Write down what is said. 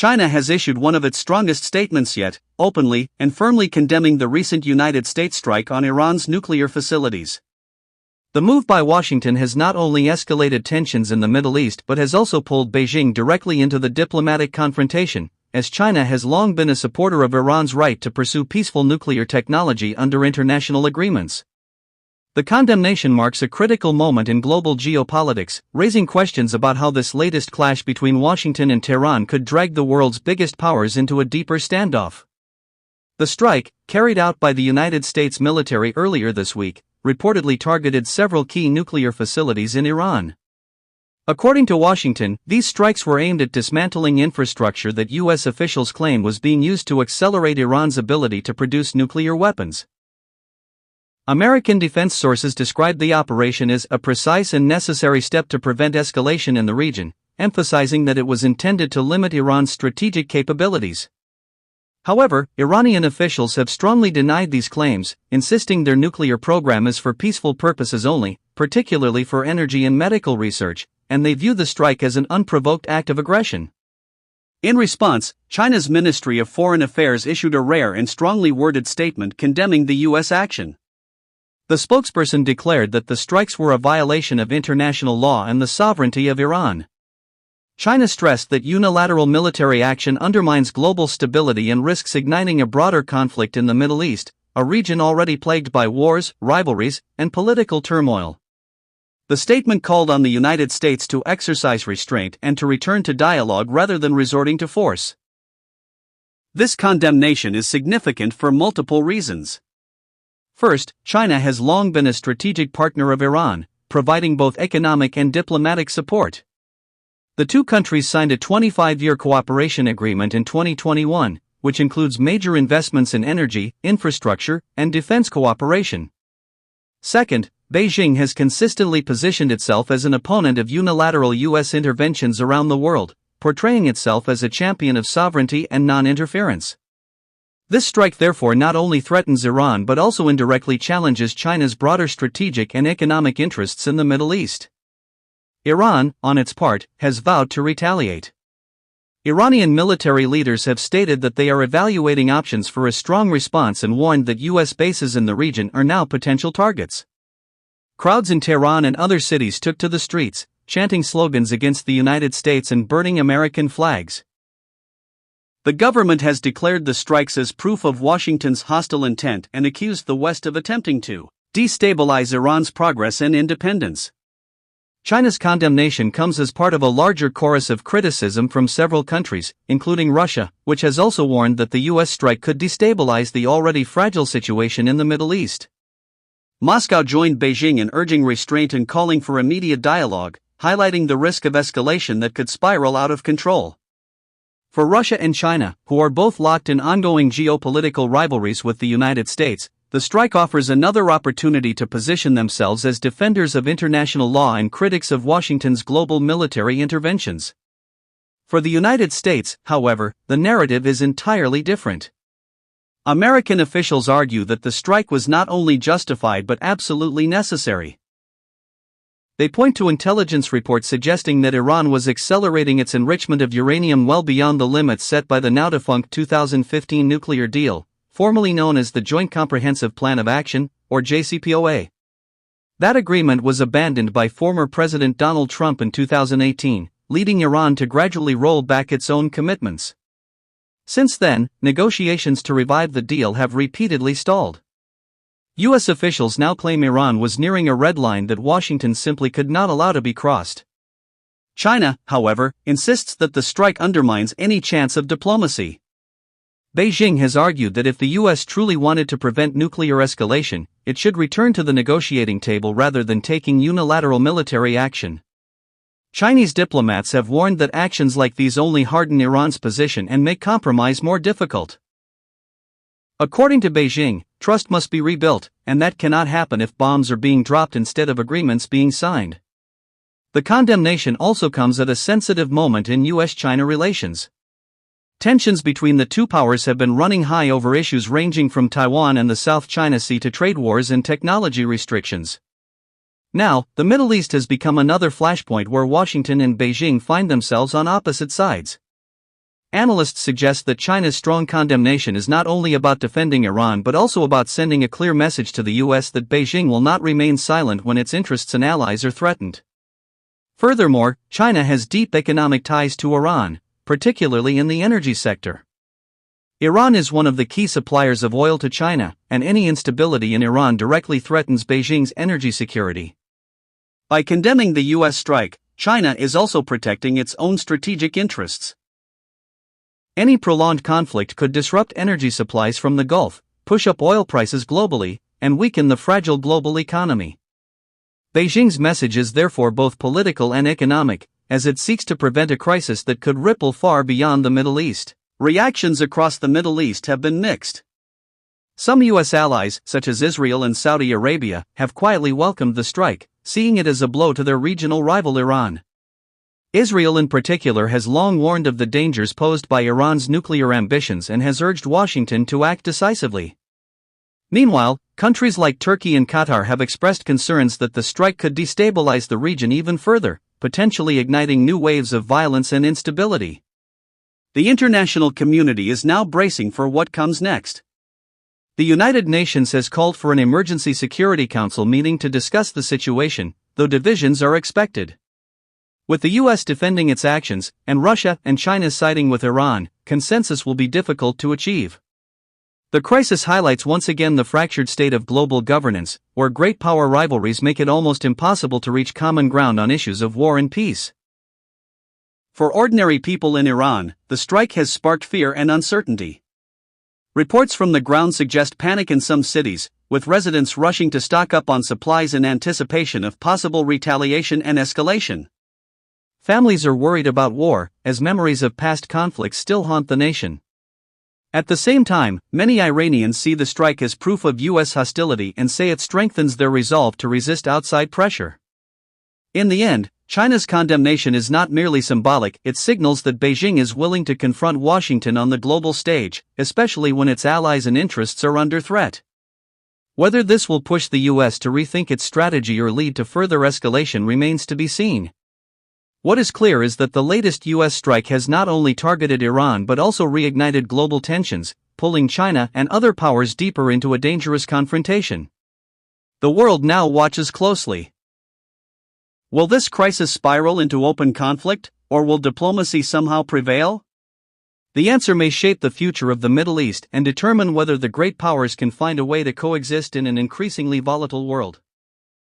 China has issued one of its strongest statements yet, openly and firmly condemning the recent United States strike on Iran's nuclear facilities. The move by Washington has not only escalated tensions in the Middle East but has also pulled Beijing directly into the diplomatic confrontation, as China has long been a supporter of Iran's right to pursue peaceful nuclear technology under international agreements. The condemnation marks a critical moment in global geopolitics, raising questions about how this latest clash between Washington and Tehran could drag the world's biggest powers into a deeper standoff. The strike, carried out by the United States military earlier this week, reportedly targeted several key nuclear facilities in Iran. According to Washington, these strikes were aimed at dismantling infrastructure that U.S. officials claim was being used to accelerate Iran's ability to produce nuclear weapons. American defense sources described the operation as a precise and necessary step to prevent escalation in the region, emphasizing that it was intended to limit Iran's strategic capabilities. However, Iranian officials have strongly denied these claims, insisting their nuclear program is for peaceful purposes only, particularly for energy and medical research, and they view the strike as an unprovoked act of aggression. In response, China's Ministry of Foreign Affairs issued a rare and strongly worded statement condemning the U.S. action. The spokesperson declared that the strikes were a violation of international law and the sovereignty of Iran. China stressed that unilateral military action undermines global stability and risks igniting a broader conflict in the Middle East, a region already plagued by wars, rivalries, and political turmoil. The statement called on the United States to exercise restraint and to return to dialogue rather than resorting to force. This condemnation is significant for multiple reasons. First, China has long been a strategic partner of Iran, providing both economic and diplomatic support. The two countries signed a 25-year cooperation agreement in 2021, which includes major investments in energy, infrastructure, and defense cooperation. Second, Beijing has consistently positioned itself as an opponent of unilateral U.S. interventions around the world, portraying itself as a champion of sovereignty and non-interference. This strike therefore not only threatens Iran but also indirectly challenges China's broader strategic and economic interests in the Middle East. Iran, on its part, has vowed to retaliate. Iranian military leaders have stated that they are evaluating options for a strong response and warned that U.S. bases in the region are now potential targets. Crowds in Tehran and other cities took to the streets, chanting slogans against the United States and burning American flags. The government has declared the strikes as proof of Washington's hostile intent and accused the West of attempting to destabilize Iran's progress and independence. China's condemnation comes as part of a larger chorus of criticism from several countries, including Russia, which has also warned that the U.S. strike could destabilize the already fragile situation in the Middle East. Moscow joined Beijing in urging restraint and calling for immediate dialogue, highlighting the risk of escalation that could spiral out of control. For Russia and China, who are both locked in ongoing geopolitical rivalries with the United States, the strike offers another opportunity to position themselves as defenders of international law and critics of Washington's global military interventions. For the United States, however, the narrative is entirely different. American officials argue that the strike was not only justified but absolutely necessary. They point to intelligence reports suggesting that Iran was accelerating its enrichment of uranium well beyond the limits set by the now-defunct 2015 nuclear deal, formerly known as the Joint Comprehensive Plan of Action, or JCPOA. That agreement was abandoned by former President Donald Trump in 2018, leading Iran to gradually roll back its own commitments. Since then, negotiations to revive the deal have repeatedly stalled. U.S. officials now claim Iran was nearing a red line that Washington simply could not allow to be crossed. China, however, insists that the strike undermines any chance of diplomacy. Beijing has argued that if the U.S. truly wanted to prevent nuclear escalation, it should return to the negotiating table rather than taking unilateral military action. Chinese diplomats have warned that actions like these only harden Iran's position and make compromise more difficult. According to Beijing, trust must be rebuilt, and that cannot happen if bombs are being dropped instead of agreements being signed. The condemnation also comes at a sensitive moment in U.S.-China relations. Tensions between the two powers have been running high over issues ranging from Taiwan and the South China Sea to trade wars and technology restrictions. Now, the Middle East has become another flashpoint where Washington and Beijing find themselves on opposite sides. Analysts suggest that China's strong condemnation is not only about defending Iran but also about sending a clear message to the US that Beijing will not remain silent when its interests and allies are threatened. Furthermore, China has deep economic ties to Iran, particularly in the energy sector. Iran is one of the key suppliers of oil to China, and any instability in Iran directly threatens Beijing's energy security. By condemning the US strike, China is also protecting its own strategic interests. Any prolonged conflict could disrupt energy supplies from the Gulf, push up oil prices globally, and weaken the fragile global economy. Beijing's message is therefore both political and economic, as it seeks to prevent a crisis that could ripple far beyond the Middle East. Reactions across the Middle East have been mixed. Some US allies, such as Israel and Saudi Arabia, have quietly welcomed the strike, seeing it as a blow to their regional rival Iran. Israel in particular has long warned of the dangers posed by Iran's nuclear ambitions and has urged Washington to act decisively. Meanwhile, countries like Turkey and Qatar have expressed concerns that the strike could destabilize the region even further, potentially igniting new waves of violence and instability. The international community is now bracing for what comes next. The United Nations has called for an emergency Security Council meeting to discuss the situation, though divisions are expected. With the US defending its actions, and Russia and China siding with Iran, consensus will be difficult to achieve. The crisis highlights once again the fractured state of global governance, where great power rivalries make it almost impossible to reach common ground on issues of war and peace. For ordinary people in Iran, the strike has sparked fear and uncertainty. Reports from the ground suggest panic in some cities, with residents rushing to stock up on supplies in anticipation of possible retaliation and escalation. Families are worried about war, as memories of past conflicts still haunt the nation. At the same time, many Iranians see the strike as proof of US hostility and say it strengthens their resolve to resist outside pressure. In the end, China's condemnation is not merely symbolic, it signals that Beijing is willing to confront Washington on the global stage, especially when its allies and interests are under threat. Whether this will push the US to rethink its strategy or lead to further escalation remains to be seen. What is clear is that the latest US strike has not only targeted Iran but also reignited global tensions, pulling China and other powers deeper into a dangerous confrontation. The world now watches closely. Will this crisis spiral into open conflict, or will diplomacy somehow prevail? The answer may shape the future of the Middle East and determine whether the great powers can find a way to coexist in an increasingly volatile world.